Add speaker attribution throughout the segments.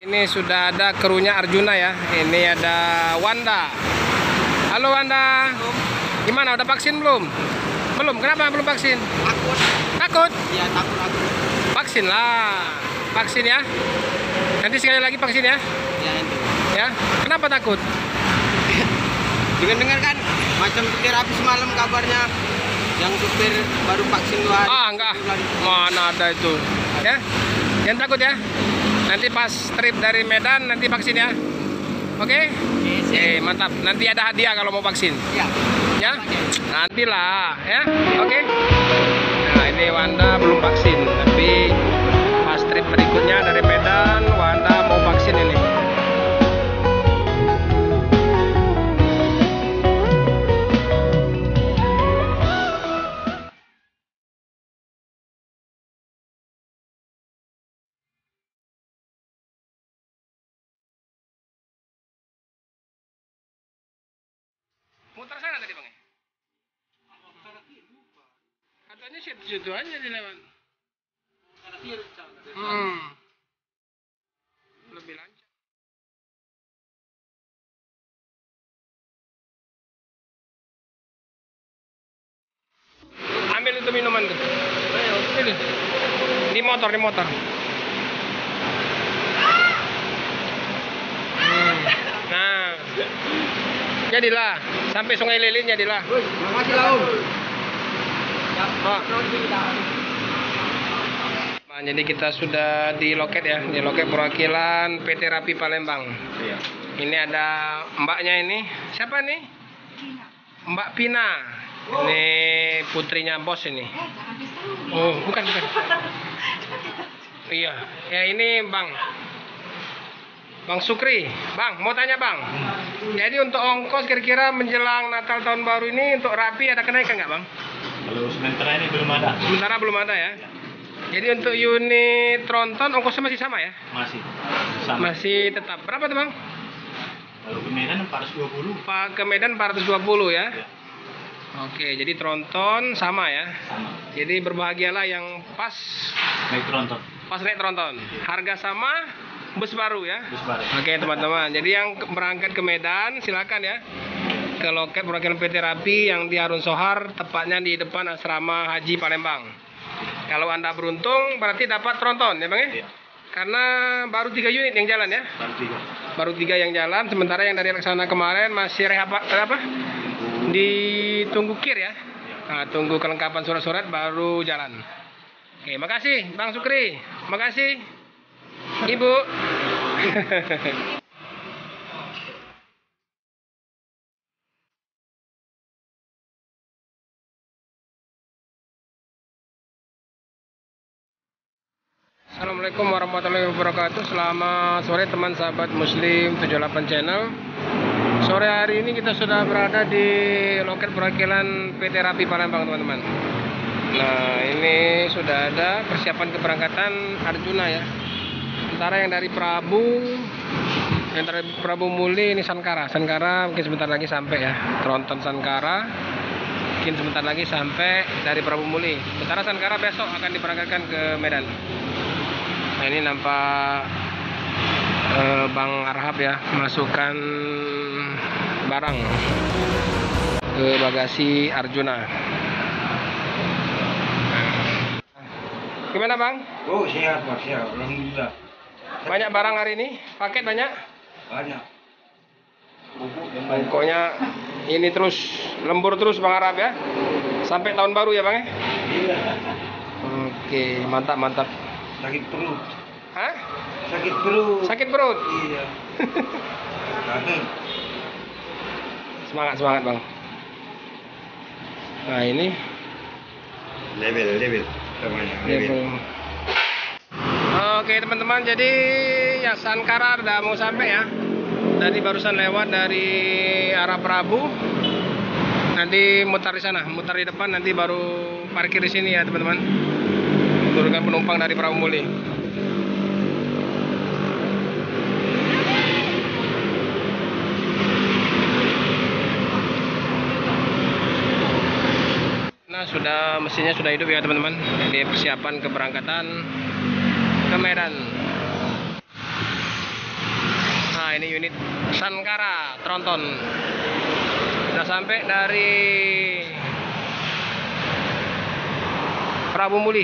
Speaker 1: Ini sudah ada krunya Arjuna ya. Ini ada Wanda. Halo Wanda. Gimana? Udah vaksin belum? Belum. Kenapa belum vaksin?
Speaker 2: Takut.
Speaker 1: Takut?
Speaker 2: Iya, takut aku.
Speaker 1: Vaksin lah. Vaksin ya. Nanti sekali lagi vaksin ya.
Speaker 2: Ya itu.
Speaker 1: Ya. Kenapa takut?
Speaker 2: Dengar kan macam supir habis malam kabarnya yang supir baru vaksin 2 hari.
Speaker 1: Ah, enggak. Mana ada itu. Ya. Jangan takut ya. Nanti pas trip dari Medan nanti vaksin ya. Oke? Oke, mantap. Nanti ada hadiah kalau mau vaksin.
Speaker 2: Iya.
Speaker 1: Ya? Nantilah ya. Oke. Nah, ini Wanda belum vaksin, tapi pas trip berikutnya dari Medan Wanda mau vaksin ini. Muter sana tadi bang? Katanya situ aja dilewat. Lebih lancar. Ambil itu minuman tuh. Ini. Di motor, di motor. Nah. Jadilah. Sampai Sungai Lilin jadilah.
Speaker 2: Makasih lah Om.
Speaker 1: Oh. Nah, jadi kita sudah di loket ya, di loket perwakilan PT Rapi Palembang.
Speaker 2: Iya.
Speaker 1: Ini ada mbaknya ini. Siapa nih? Mbak Pina. Ini putrinya bos ini. Oh, bukan. Iya, ya ini Bang Sukri. Bang, mau tanya Bang. Jadi untuk ongkos kira-kira menjelang Natal tahun baru ini untuk Rapi ada kenaikan nggak Bang?
Speaker 3: Kalau sementara ini belum ada.
Speaker 1: Sementara belum ada ya. Jadi untuk unit tronton ongkosnya masih sama ya?
Speaker 3: Masih sama.
Speaker 1: Masih tetap. Berapa tuh Bang?
Speaker 3: Kalau ke Medan 420.
Speaker 1: Pak ke Medan 420 ya.
Speaker 3: Ya,
Speaker 1: Oke, jadi tronton sama ya.
Speaker 3: sama.
Speaker 1: Jadi berbahagialah yang pas
Speaker 3: Naik tronton.
Speaker 1: naik tronton. Harga sama, bus baru ya.
Speaker 3: Bus baru.
Speaker 1: Oke teman-teman, jadi yang berangkat ke Medan silakan ya ke loket perwakilan PT Rapi yang di Harun Sohar, tepatnya di depan asrama Haji Palembang. Kalau Anda beruntung berarti dapat tronton ya Bang ya?
Speaker 3: Iya.
Speaker 1: Karena baru 3 unit yang jalan ya.
Speaker 3: Baru 3.
Speaker 1: Baru 3 yang jalan, sementara yang dari Laksana kemarin masih rehab apa? Ditunggu kir ya. Nah, tunggu kelengkapan surat-surat baru jalan. Oke, makasih Bang Sukri. Makasih Ibu. Assalamualaikum warahmatullahi wabarakatuh. Selamat sore teman sahabat Muslim 78 channel. Sore hari ini kita sudah berada di loket perwakilan PT Rapi Palembang teman-teman. Nah, ini sudah ada persiapan keberangkatan Arjuna ya. Sementara yang dari Prabu Muli ini Sankara mungkin sebentar lagi sampai ya. Tronton Sankara mungkin sebentar lagi sampai dari Prabu Muli. Sementara Sankara besok akan diberangkatkan ke Medan. Nah, ini nampak Bang Arhab ya masukkan barang ke bagasi Arjuna. Gimana Bang?
Speaker 2: Oh, sehat Pak, sehat. Alhamdulillah.
Speaker 1: Banyak barang hari ini? Paket banyak?
Speaker 2: Banyak.
Speaker 1: Pokoknya ini terus lembur terus Bang Arab ya. Sampai tahun baru ya Bang ya?
Speaker 2: Iya.
Speaker 1: Oke, mantap.
Speaker 2: Sakit perut.
Speaker 1: Hah?
Speaker 2: Sakit perut.
Speaker 1: Sakit perut?
Speaker 2: Iya. Kangen.
Speaker 1: Semangat Bang. Nah ini
Speaker 2: Level. Namanya level.
Speaker 1: Oke teman-teman, jadi ya Sankara udah mau sampai ya. Tadi barusan lewat dari arah Prabu. Nanti mutar di sana, mutar di depan, nanti baru parkir di sini ya teman-teman. Turunkan penumpang dari Prabu Muli. Nah, mesinnya sudah hidup ya teman-teman. Jadi persiapan keberangkatan ke Medan. Nah, ini unit Sankara Tronton. Sudah sampai dari Prabu Muli.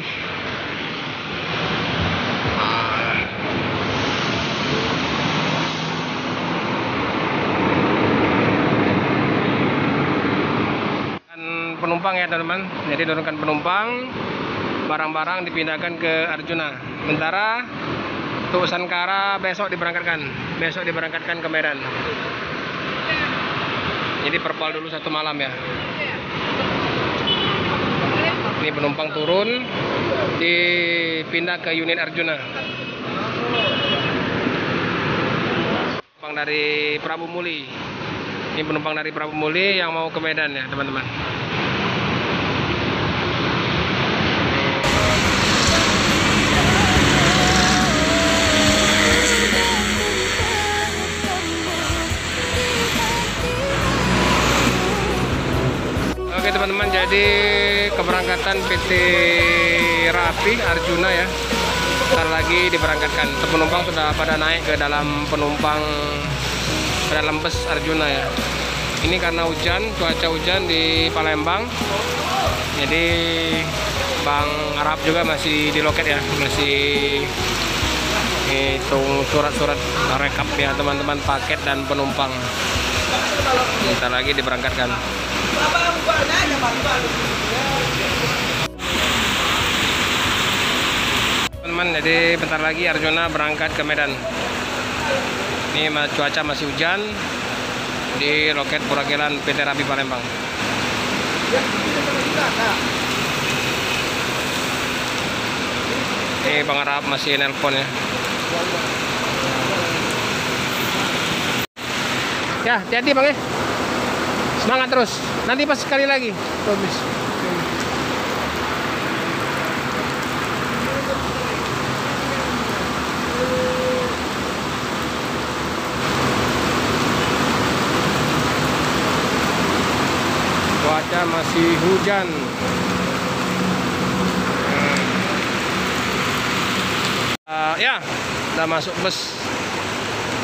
Speaker 1: Penumpang ya teman-teman, jadi turunkan penumpang, barang-barang dipindahkan ke Arjuna. Sementara untuk Sankara besok diberangkatkan ke Medan. Jadi perpal dulu 1 malam ya. Ini penumpang turun, dipindah ke unit Arjuna. Penumpang dari Prabu Muli. Ini penumpang dari Prabu Muli yang mau ke Medan ya teman-teman. Oke teman-teman, jadi keberangkatan PT Rapi Arjuna ya, bentar lagi diberangkatkan. Penumpang sudah pada naik ke dalam bus Arjuna ya. Ini karena hujan, cuaca hujan di Palembang, jadi Bang Arab juga masih di loket ya, masih hitung surat-surat rekap ya teman-teman, paket dan penumpang. Bentar lagi diberangkatkan. Teman-teman, jadi bentar lagi Arjuna berangkat ke Medan. Ini cuaca masih hujan di loket Puragelan PT Rapi Palembang. Ini Bang Arab masih nelpon ya. Ya, hati-hati Bang ya. Semangat terus. Nanti pas sekali lagi. Promis. Cuaca masih hujan. Ya, udah masuk bus.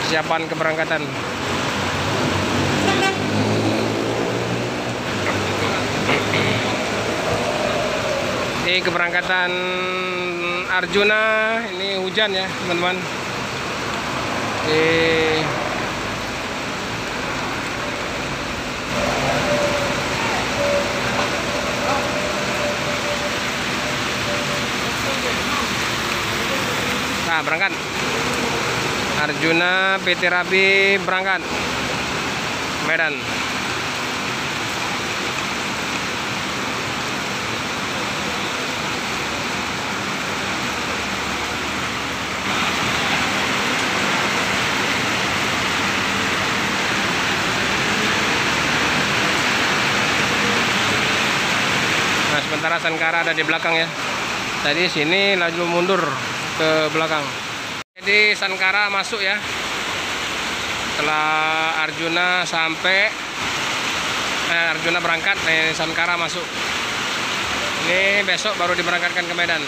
Speaker 1: Persiapan keberangkatan. Ini keberangkatan Arjuna, ini hujan ya teman-teman. Nah, berangkat Arjuna PT Rapi berangkat Medan. Nah, sementara Sankara ada di belakang ya. Tadi sini laju mundur ke belakang. Jadi Sankara masuk ya. Setelah Arjuna sampai, Arjuna berangkat, Sankara masuk. Ini besok baru diberangkatkan ke Medan.